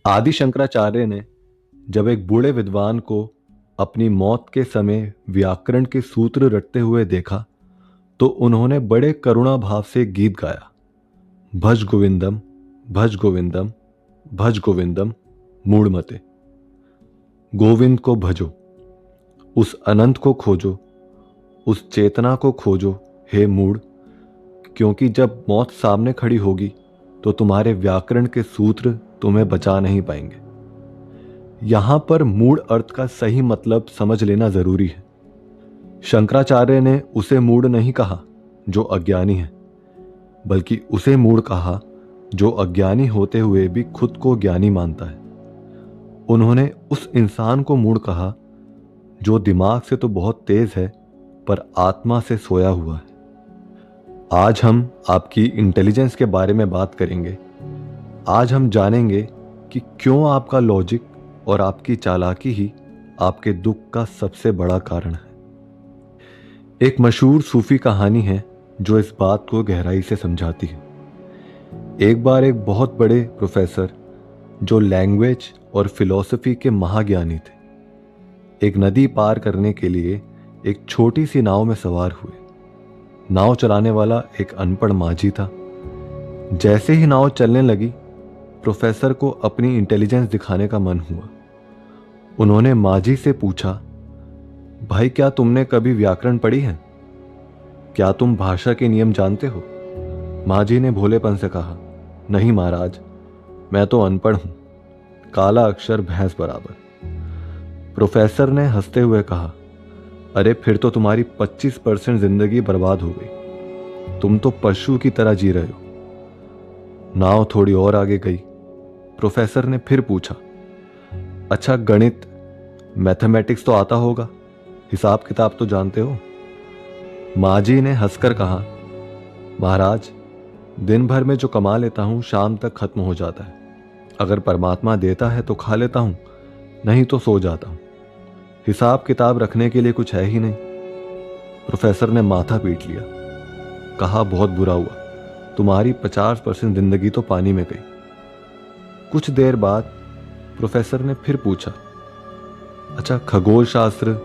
आदि शंकराचार्य ने जब एक बूढ़े विद्वान को अपनी मौत के समय व्याकरण के सूत्र रटते हुए देखा तो उन्होंने बड़े करुणा भाव से गीत गाया। भज गोविंदम, भज गोविंदम, भज गोविंदम, मूढ़मते। गोविंद को भजो, उस अनंत को खोजो, उस चेतना को खोजो हे मूढ़, क्योंकि जब मौत सामने खड़ी होगी तो तुम्हारे व्याकरण के सूत्र तुम्हें बचा नहीं पाएंगे। यहां पर मूढ़ अर्थ का सही मतलब समझ लेना जरूरी है। शंकराचार्य ने उसे मूढ़ नहीं कहा जो अज्ञानी है, बल्कि उसे मूढ़ कहा जो अज्ञानी होते हुए भी खुद को ज्ञानी मानता है। उन्होंने उस इंसान को मूढ़ कहा जो दिमाग से तो बहुत तेज है पर आत्मा से सोया हुआ है। आज हम आपकी इंटेलिजेंस के बारे में बात करेंगे। आज हम जानेंगे कि क्यों आपका लॉजिक और आपकी चालाकी ही आपके दुख का सबसे बड़ा कारण है। एक मशहूर सूफी कहानी है जो इस बात को गहराई से समझाती है। एक बार एक बहुत बड़े प्रोफेसर जो लैंग्वेज और फिलॉसफी के महाज्ञानी थे, एक नदी पार करने के लिए एक छोटी सी नाव में सवार हुए। नाव चलाने वाला एक अनपढ़ माझी था। जैसे ही नाव चलने लगी, प्रोफेसर को अपनी इंटेलिजेंस दिखाने का मन हुआ। उन्होंने माझी से पूछा, भाई क्या तुमने कभी व्याकरण पढ़ी है? क्या तुम भाषा के नियम जानते हो? माझी ने भोलेपन से कहा, नहीं महाराज, मैं तो अनपढ़ हूं, काला अक्षर भैंस बराबर। प्रोफेसर ने हंसते हुए कहा, अरे फिर तो तुम्हारी 25% जिंदगी बर्बाद हो गई। तुम तो पशु की तरह जी रहे हो। नाव थोड़ी और आगे गई। प्रोफेसर ने फिर पूछा, अच्छा गणित, मैथमेटिक्स तो आता होगा, हिसाब किताब तो जानते हो? माझी ने हंसकर कहा, महाराज, दिन भर में जो कमा लेता हूं शाम तक खत्म हो जाता है। अगर परमात्मा देता है तो खा लेता हूं, नहीं तो सो जाता हूं। हिसाब किताब रखने के लिए कुछ है ही नहीं। प्रोफेसर ने माथा पीट लिया। कहा, बहुत बुरा हुआ, तुम्हारी 50% जिंदगी तो पानी में गई। कुछ देर बाद प्रोफेसर ने फिर पूछा, अच्छा खगोल शास्त्र,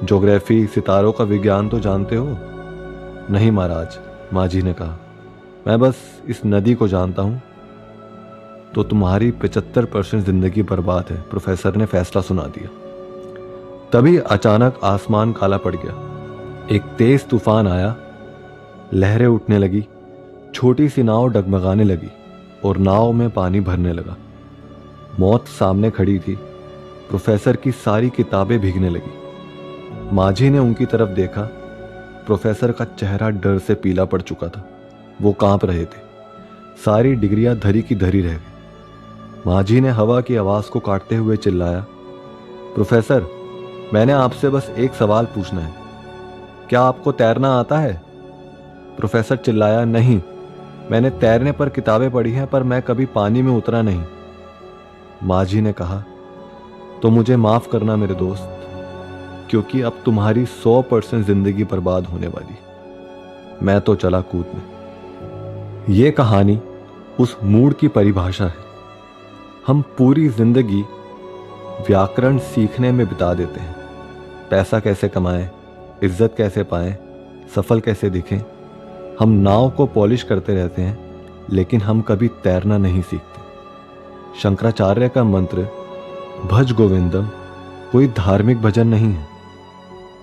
ज्योग्राफी, सितारों का विज्ञान तो जानते हो? नहीं महाराज, माझी ने कहा, मैं बस इस नदी को जानता हूं। तो तुम्हारी 75% जिंदगी बर्बाद है, प्रोफेसर ने फैसला सुना दिया। तभी अचानक आसमान काला पड़ गया। एक तेज तूफान आया, लहरें उठने लगी, छोटी सी नाव डगमगाने लगी और नाव में पानी भरने लगा। मौत सामने खड़ी थी। प्रोफेसर की सारी किताबें भीगने लगी। माझी ने उनकी तरफ देखा। प्रोफेसर का चेहरा डर से पीला पड़ चुका था। वो कांप रहे थे। सारी डिग्रियां धरी की धरी रह गई। माझी ने हवा की आवाज को काटते हुए चिल्लाया, प्रोफेसर, मैंने आपसे बस एक सवाल पूछना है, क्या आपको तैरना आता है? प्रोफेसर चिल्लाया, नहीं, मैंने तैरने पर किताबें पढ़ी हैं पर मैं कभी पानी में उतरा नहीं। माझी ने कहा, तो मुझे माफ करना मेरे दोस्त, क्योंकि अब तुम्हारी 100% जिंदगी बर्बाद होने वाली। मैं तो चला कूदने। ये कहानी उस मूड की परिभाषा है। हम पूरी जिंदगी व्याकरण सीखने में बिता देते हैं। पैसा कैसे कमाएं, इज्जत कैसे पाएं, सफल कैसे दिखें। हम नाव को पॉलिश करते रहते हैं, लेकिन हम कभी तैरना नहीं सीखते। शंकराचार्य का मंत्र भज गोविंदम कोई धार्मिक भजन नहीं है,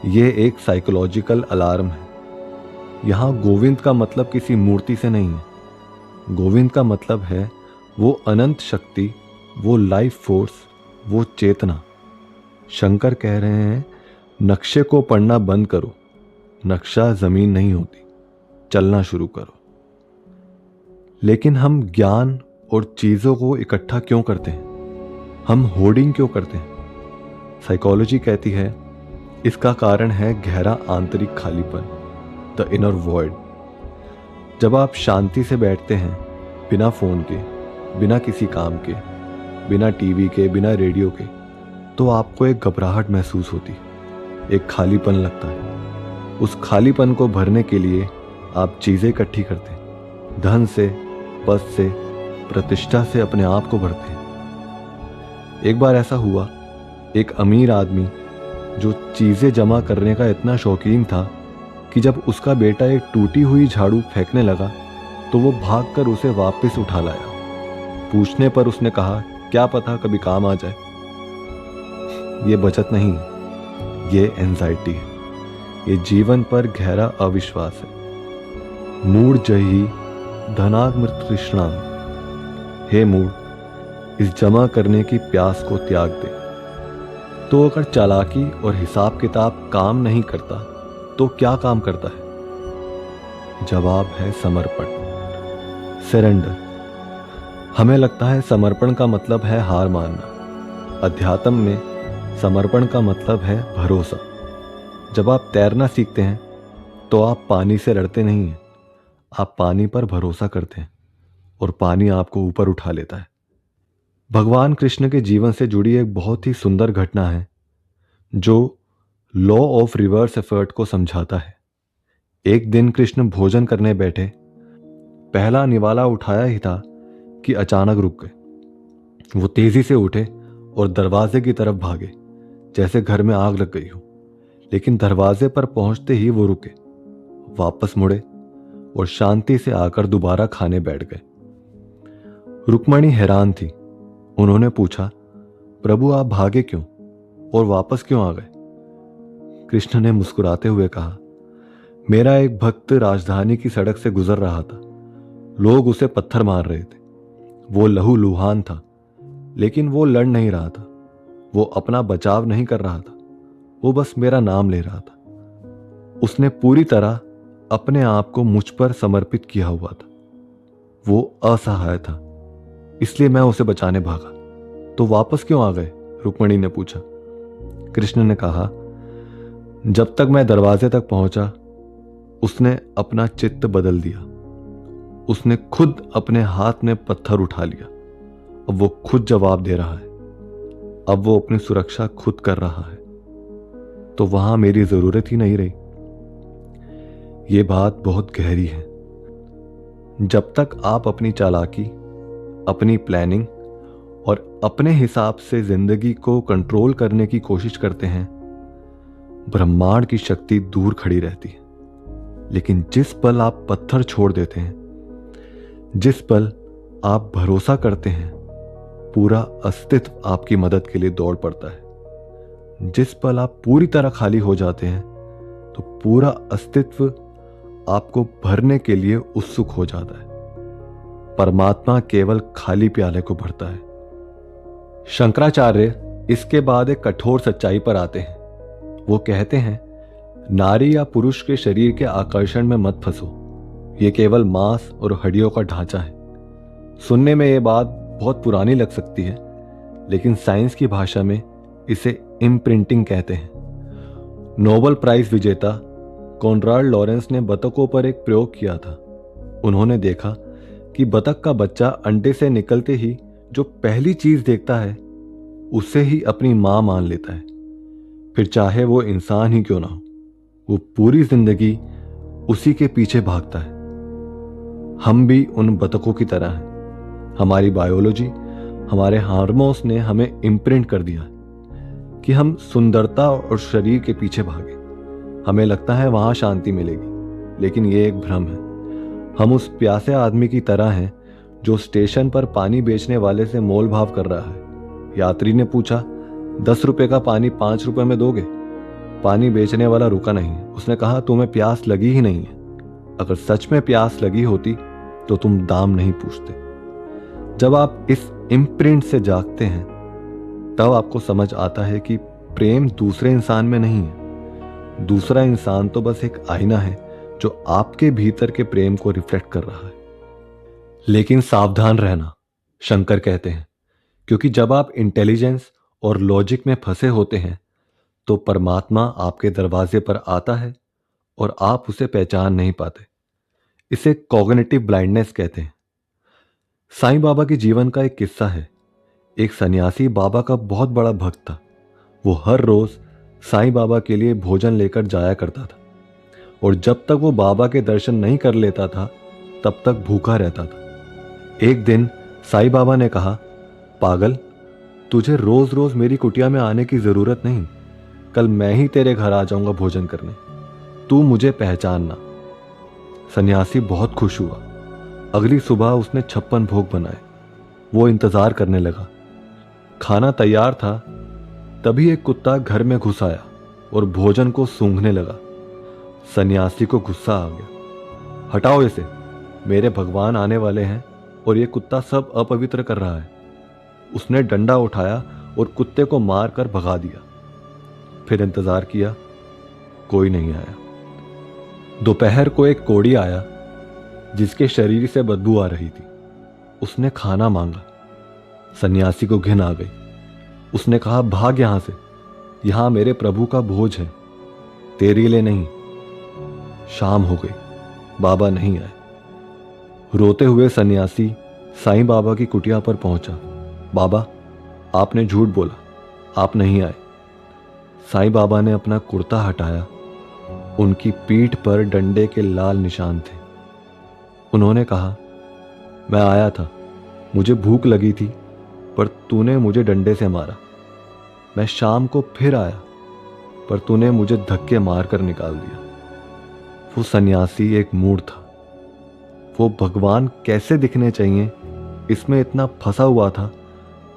ये एक साइकोलॉजिकल अलार्म है। यहां गोविंद का मतलब किसी मूर्ति से नहीं है। गोविंद का मतलब है वो अनंत शक्ति, वो लाइफ फोर्स, वो चेतना। शंकर कह रहे हैं, नक्शे को पढ़ना बंद करो, नक्शा जमीन नहीं होती, चलना शुरू करो। लेकिन हम ज्ञान और चीजों को इकट्ठा क्यों करते हैं? हम होर्डिंग क्यों करते हैं? साइकोलॉजी कहती है इसका कारण है गहरा आंतरिक खालीपन, द इनर वॉइड। जब आप शांति से बैठते हैं, बिना फोन के, बिना किसी काम के, बिना टीवी के, बिना रेडियो के, तो आपको एक घबराहट महसूस होती है, एक खालीपन लगता है। उस खालीपन को भरने के लिए आप चीजें इकट्ठी करते हैं, धन से, पद से, प्रतिष्ठा से अपने आप को भरते हैं। एक बार ऐसा हुआ, एक अमीर आदमी जो चीज़ें जमा करने का इतना शौकीन था कि जब उसका बेटा एक टूटी हुई झाड़ू फेंकने लगा तो वो भागकर उसे वापस उठा लाया। पूछने पर उसने कहा, क्या पता कभी काम आ जाए। ये बचत नहीं है, ये एंजाइटी है, ये जीवन पर गहरा अविश्वास है। मूढ़ जही धनात्म तृष्णा, हे मूढ़, इस जमा करने की प्यास को त्याग दे। तो अगर चालाकी और हिसाब किताब काम नहीं करता तो क्या काम करता है? जवाब है समर्पण, सरेंडर। हमें लगता है समर्पण का मतलब है हार मानना। अध्यात्म में समर्पण का मतलब है भरोसा। जब आप तैरना सीखते हैं तो आप पानी से लड़ते नहीं हैं, आप पानी पर भरोसा करते हैं और पानी आपको ऊपर उठा लेता है। भगवान कृष्ण के जीवन से जुड़ी एक बहुत ही सुंदर घटना है जो लॉ ऑफ रिवर्स एफर्ट को समझाता है। एक दिन कृष्ण भोजन करने बैठे, पहला निवाला उठाया ही था कि अचानक रुक गए। वो तेजी से उठे और दरवाजे की तरफ भागे जैसे घर में आग लग गई हो। लेकिन दरवाजे पर पहुंचते ही वो रुके, वापस मुड़े और शांति से आकर दोबारा खाने बैठ गए। रुक्मणी हैरान थी। उन्होंने पूछा, प्रभु आप भागे क्यों और वापस क्यों आ गए? कृष्ण ने मुस्कुराते हुए कहा, मेरा एक भक्त राजधानी की सड़क से गुजर रहा था। लोग उसे पत्थर मार रहे थे। वो लहूलुहान था, लेकिन वो लड़ नहीं रहा था। वो अपना बचाव नहीं कर रहा था, वो बस मेरा नाम ले रहा था। उसने पूरी तरह अपने आप को मुझ पर समर्पित किया हुआ था। वो असहाय था, इसलिए मैं उसे बचाने भागा। तो वापस क्यों आ गए? रुक्मणी ने पूछा। कृष्ण ने कहा, जब तक मैं दरवाजे तक पहुंचा उसने अपना चित्त बदल दिया। उसने खुद अपने हाथ में पत्थर उठा लिया। अब वो खुद जवाब दे रहा है। अब वो अपनी सुरक्षा खुद कर रहा है। तो वहां मेरी जरूरत ही नहीं रही। ये बात बहुत गहरी है। जब तक आप अपनी चालाकी, अपनी प्लानिंग और अपने हिसाब से जिंदगी को कंट्रोल करने की कोशिश करते हैं, ब्रह्मांड की शक्ति दूर खड़ी रहती है। लेकिन जिस पल आप पत्थर छोड़ देते हैं, जिस पल आप भरोसा करते हैं, पूरा अस्तित्व आपकी मदद के लिए दौड़ पड़ता है। जिस पल आप पूरी तरह खाली हो जाते हैं तो पूरा अस्तित्व आपको भरने के लिए उत्सुक हो जाता है। परमात्मा केवल खाली प्याले को भरता है। शंकराचार्य इसके बाद एक कठोर सच्चाई पर आते हैं। वो कहते हैं, नारी या पुरुष के शरीर के आकर्षण में मत फंसो। ये केवल मांस और हड्डियों का ढांचा है। सुनने में ये बात बहुत पुरानी लग सकती है, लेकिन साइंस की भाषा में इसे इम्प्रिंटिंग कहते हैं। नोबेल प्राइज विजेता कॉनराड लॉरेंस ने बतखों पर एक प्रयोग किया था। उन्होंने देखा कि बतख का बच्चा अंडे से निकलते ही जो पहली चीज देखता है उसे ही अपनी मां मान लेता है, फिर चाहे वो इंसान ही क्यों ना हो। वो पूरी जिंदगी उसी के पीछे भागता है। हम भी उन बतखों की तरह हैं। हमारी बायोलॉजी, हमारे हार्मोन्स ने हमें इम्प्रिंट कर दिया है कि हम सुंदरता और शरीर के पीछे भागे। हमें लगता है वहां शांति मिलेगी, लेकिन ये एक भ्रम है। हम उस प्यासे आदमी की तरह हैं जो स्टेशन पर पानी बेचने वाले से मोल भाव कर रहा है। यात्री ने पूछा, 10 रुपए का पानी 5 रुपए में दोगे? पानी बेचने वाला रुका नहीं। उसने कहा, तुम्हें प्यास लगी ही नहीं है। अगर सच में प्यास लगी होती तो तुम दाम नहीं पूछते। जब आप इस इम्प्रिंट से जागते हैं तब आपको समझ आता है कि प्रेम दूसरे इंसान में नहीं है। दूसरा इंसान तो बस एक आईना है जो आपके भीतर के प्रेम को रिफ्लेक्ट कर रहा है। लेकिन सावधान रहना, शंकर कहते हैं, क्योंकि जब आप इंटेलिजेंस और लॉजिक में फंसे होते हैं तो परमात्मा आपके दरवाजे पर आता है और आप उसे पहचान नहीं पाते। इसे कॉग्निटिव ब्लाइंडनेस कहते हैं। साईं बाबा के जीवन का एक किस्सा है। एक सन्यासी बाबा का बहुत बड़ा भक्त था। वो हर रोज साईं बाबा के लिए भोजन लेकर जाया करता था और जब तक वो बाबा के दर्शन नहीं कर लेता था तब तक भूखा रहता था। एक दिन साईं बाबा ने कहा, पागल, तुझे रोज रोज मेरी कुटिया में आने की जरूरत नहीं। कल मैं ही तेरे घर आ जाऊंगा भोजन करने। तू मुझे पहचानना। सन्यासी बहुत खुश हुआ। अगली सुबह उसने 56 भोग बनाए। वो इंतजार करने लगा। खाना तैयार था, तभी एक कुत्ता घर में घुस आया और भोजन को सूंघने लगा। सन्यासी को गुस्सा आ गया। हटाओ इसे, मेरे भगवान आने वाले हैं और ये कुत्ता सब अपवित्र कर रहा है। उसने डंडा उठाया और कुत्ते को मार कर भगा दिया। फिर इंतजार किया, कोई नहीं आया। दोपहर को एक कोढ़ी आया जिसके शरीर से बदबू आ रही थी। उसने खाना मांगा। सन्यासी को घिन आ गई। उसने कहा, भाग यहां से, यहां मेरे प्रभु का भोज है, तेरे लिए नहीं। शाम हो गई, बाबा नहीं आए। रोते हुए सन्यासी साईं बाबा की कुटिया पर पहुंचा। बाबा, आपने झूठ बोला, आप नहीं आए। साईं बाबा ने अपना कुर्ता हटाया। उनकी पीठ पर डंडे के लाल निशान थे। उन्होंने कहा, मैं आया था, मुझे भूख लगी थी, पर तूने मुझे डंडे से मारा। मैं शाम को फिर आया, पर तूने मुझे धक्के मारकर निकाल दिया। वो सन्यासी एक मूढ़ था। वो भगवान कैसे दिखने चाहिए इसमें इतना फंसा हुआ था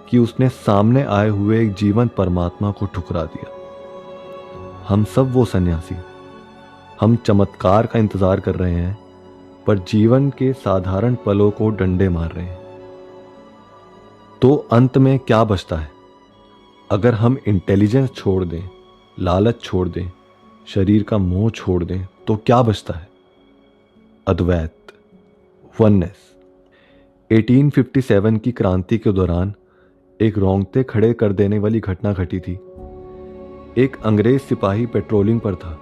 कि उसने सामने आए हुए एक जीवंत परमात्मा को ठुकरा दिया। हम सब वो सन्यासी, हम चमत्कार का इंतजार कर रहे हैं, पर जीवन के साधारण पलों को डंडे मार रहे हैं। तो अंत में क्या बचता है? अगर हम इंटेलिजेंस छोड़ दें, लालच छोड़ दें, शरीर का मोह छोड़ दें, तो क्या बचता है? अद्वैत, वननेस। 1857 की क्रांति के दौरान एक रोंगटे खड़े कर देने वाली घटना घटी थी। एक अंग्रेज सिपाही पेट्रोलिंग पर था।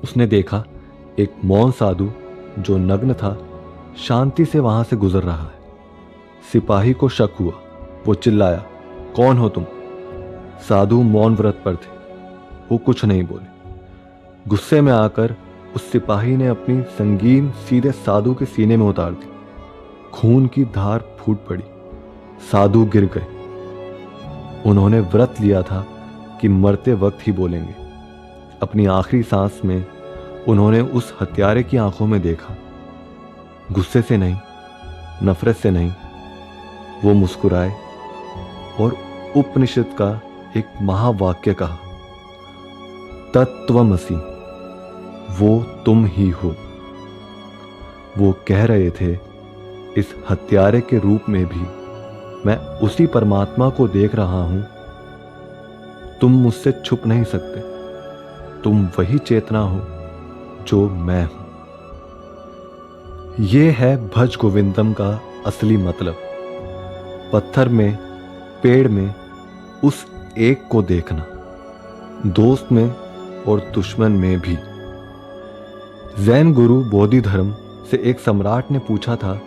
उसने देखा एक मौन साधु जो नग्न था शांति से वहां से गुजर रहा है। सिपाही को शक हुआ। वो चिल्लाया, कौन हो तुम? साधु मौन व्रत पर थे। वो कुछ नहीं बोले। गुस्से में आकर उस सिपाही ने अपनी संगीन सीधे साधु के सीने में उतार दी। खून की धार फूट पड़ी। साधु गिर गए। उन्होंने व्रत लिया था कि मरते वक्त ही बोलेंगे। अपनी आखिरी सांस में उन्होंने उस हत्यारे की आंखों में देखा। गुस्से से नहीं, नफरत से नहीं, वो मुस्कुराए और उपनिषद का एक महावाक्य कहा, तत्वमसि, वो तुम ही हो। वो कह रहे थे, इस हत्यारे के रूप में भी मैं उसी परमात्मा को देख रहा हूं। तुम मुझसे छुप नहीं सकते। तुम वही चेतना हो जो मैं हूं। ये है भज गोविंदम का असली मतलब। पत्थर में, पेड़ में उस एक को देखना, दोस्त में और दुश्मन में भी। जैन गुरु बोधि धर्म से एक सम्राट ने पूछा था,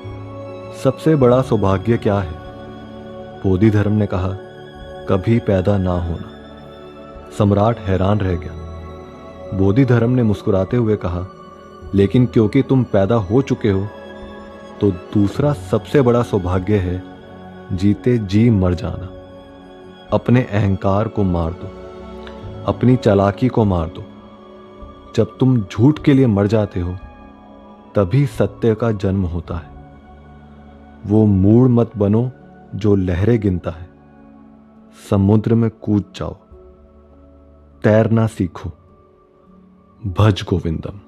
सबसे बड़ा सौभाग्य क्या है? बोधि धर्म ने कहा, कभी पैदा ना होना। सम्राट हैरान रह गया। बोधि धर्म ने मुस्कुराते हुए कहा, लेकिन क्योंकि तुम पैदा हो चुके हो, तो दूसरा सबसे बड़ा सौभाग्य है जीते जी मर जाना। अपने अहंकार को मार दो, अपनी चालाकी को मार दो। जब तुम झूठ के लिए मर जाते हो, तभी सत्य का जन्म होता है। वो मूढ़ मत बनो जो लहरें गिनता है। समुद्र में कूद जाओ, तैरना सीखो। भज गोविंदम।